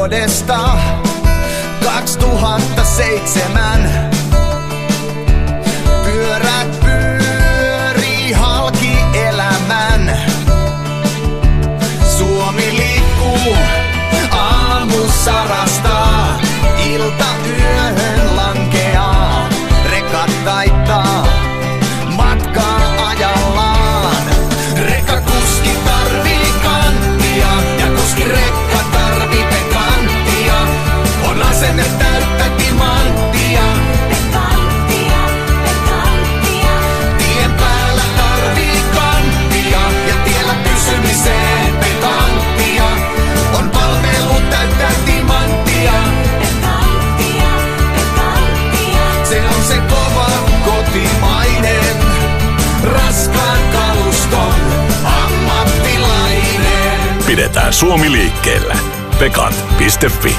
vuodesta 2007. Pyörät pyörii halki elämän. Suomi liikkuu aamusarasta. Ilta yöhön lankeaa. Rekat taittaa matkaa ajallaan. Rekkakuski tarvii kanttia ja kuski rekka tarvii pekanttia. On asenne täyttä timanttia. Tien päällä tarvii kanttia ja tiellä pysymiseen pekanttia. On palvelu täyttä timanttia. Se on se kova kotimainen raskaan kaluston ammattilainen. Pidetään Suomi liikkeellä. Pekat.fi